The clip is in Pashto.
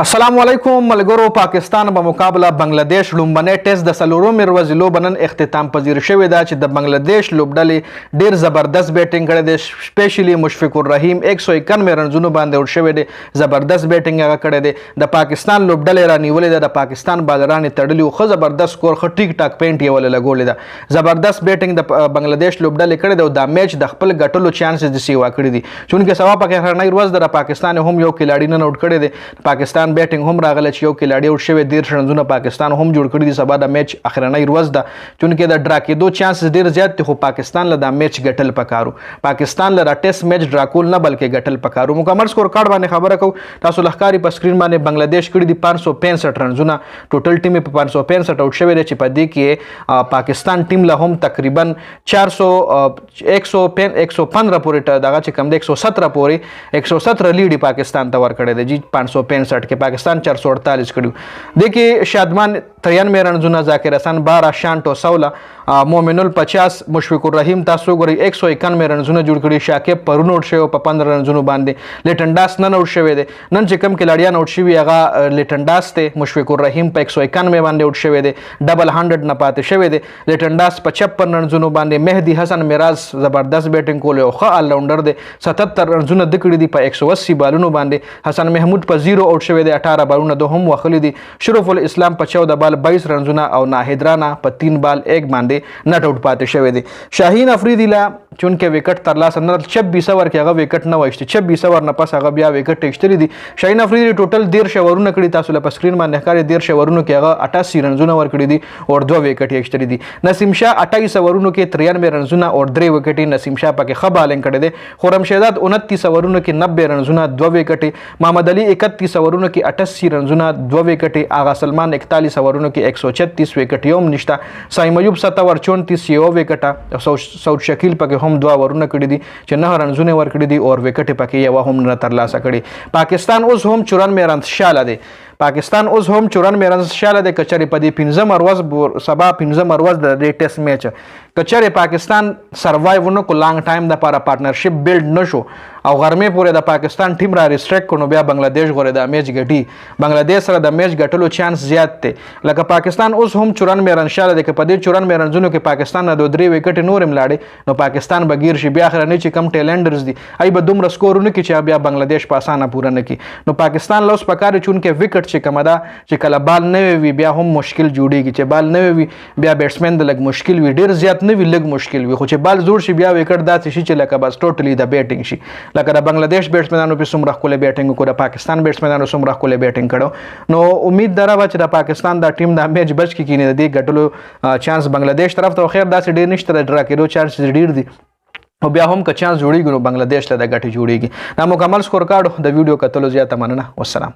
السلام علیکم ملګرو. پاکستان په مقابله بنگلاديش لومبنی ټیسټ د څلورمې ورځې لوبه نن اختتام پذیر شوې ده چې د بنگلاديش لوبډلې ډېر زبردست بیټینګ کړی دی. سپیشلی مشفق الرحیم 191 رنزونو باندې اوټ شوی دی. زبردست بیټینګ هغه کړی دی. د پاکستان لوبډلې رانیولې ده. د پاکستان بالران تړلي خو زبردست سکور ښه ټیک ټاک پینټ یې ولې لګولې ده. زبردست بیټینګ د بنگلاديش لوبډلې کړی دی او دا میچ د خپل ګټلو چانسز د سیوا کړی دي چونکې سبا پکې هرنۍ ورځ د پاکستان هم یو کلاړی نن اوټ کړی دی. پاکستان بیټینګ هم راغله چې یو کلاړی اوټ شوی 13 رنزونه پاکستان هم جوړ کړی دي. سبا د میچ اخرنۍ ورځ ده چونکې د ډرا کېدو چانسز ډیر زیات دي خو پاکستان له دا میچ ګټل پکارو. پاکستان له ټیسټ میچ ډرا کول نه بلکې ګټل پکارو. مکمل سکور کارت باندې خبره کو تاسو لخکاری په سکرین باندې بنگلاديش کړی دي 565 رنزونه. ټوټل ټیم په 565 اوټ شوی دی چې په دې کې پاکستان ټیم له هم تقریبا 115 پورې دغه چې کم دی 117 پورې 117 لیډ پاکستان ته ورکړی دی. 565 کې پاکستان 448 کړو. د کې شادمان 93 رنزونه، ذاکر حسن 12، شانټو 16، مومن ال 50، مشفق الرحیم تاسو ګورئ 191 رنزونه جوړ کړي. شاکب پرون اوټ شوی په 15 رنزونو باندې. لیټنډاس نن اوټ شوی دی. نن چې کم کلاړیان اوټ شوي هغه لیټنډاس دی. مشفق الرحیم په 191 باندې اوټ شوی دی. ډبل 100 نه پاتې شوی دی. لیټنډاس په 56 رنزونو باندې. مهدي حسن میراز زبردست بیټینګ کول او ښه آل راونډر دی. 77 رنزونه د کړي دي په 180 بالونو باندې. حسن محمود په 0 اوټ شوی دی. 18 بالونه د هم وخلی دي. شرف الاسلام په 14 بال 22 رنزونه او ناهد رانا په 3 بال 1 باندې نټ اوټ پاتې شوی دی. شاهین افریدی لا چونکه وکټ ترلاسه نه 26 اوور کې هغه وکټ نه وایشته. 26 اوور نه پس هغه بیا وکټ ایشتلی دي. شاهین افریدی ټوټل 13 اوورونه کړي. تاسو له سکرین باندې ښکاري 13 اوورونو کې هغه 88 رنزونه ورکړي دي او 2 وکټ ایشتلی دي. نسیم شاه 28 اوورونو کې 93 رنزونه او 3 وکټ. نسیم شاه پکې ښه بالینګ کړی دی. خرم شهزاد 29 اوورونو کې 90 رنزونه 2 وکټ. محمد علي 31 اوورونو کې 88 رنزونه 2 وکټ. آغا سلمان 41 اوورونو کې 136 وکټ یوم نشته. سایم ایوب 7 اوور 34 یو وکټ. سعود شکیل پکې هم 2 اوورونه کړي دي چې 9 رنزونه ورکړي دي او وکټ پکې یو هم نه ترلاسه کړي. پاکستان اوس هم 94 رن شاله دی. پاکستان اوس هم 94 رن شاله دی. کچری په دې 15 ورځ سبا 15 ورځ د ټیسټ میچ کچری پاکستان سروایو نو کو لانګ ټایم د لپاره پارټنرشپ بیلډ نشو او غرمه پورې د پاکستان ټیم را ریسټریکټ کړو بیا بنگلاديش غوړې د میچ ګټي. بنگلاديش سره د میچ ګټلو چانس زیات دی. لکه پاکستان اوس هم 94 رن شاله دی. په دې 94 رنزونو کې پاکستان نه 2-3 وکټ نورم لاړي نو پاکستان بغیر شي بیا اخر نه چې کم ټیلندرز دي ای به دومره سکورونه کې چې بیا بنگلاديش په اسانه پوره نه کی. نو پاکستان لوس پکاره چون کې وکټ چې کم ده چې کله بال نه وي بیا هم مشکل جوړیږي. چې بال نه وي بیا بیټسمن د لګ مشکل وي. ډیر زیات نه وي لګ مشکل وي. خو چې بال زوړ شي بیا وکټ داسې شي چې لکه بس ټوټلی د بیټینګ شي. لکه د بنگلاديش بیټسمنانو په څومره خپل بیټینګ وکړه پاکستان بیټسمنانو څومره خپل بیټینګ کړو. نو امید دره چې د پاکستان د ټیم د میچ بچ کې کینې د ګټلو چانس بنگلاديش طرف ته خیر داسې ډیر نشته. ډرا کېدو چانس ډیر دي او بیا هم که چانس جوړیږي نو بنگلاديش له د ګټي جوړیږي. دا مکمل سکور کارت د ویډیو کتلو زیاته مننه. والسلام.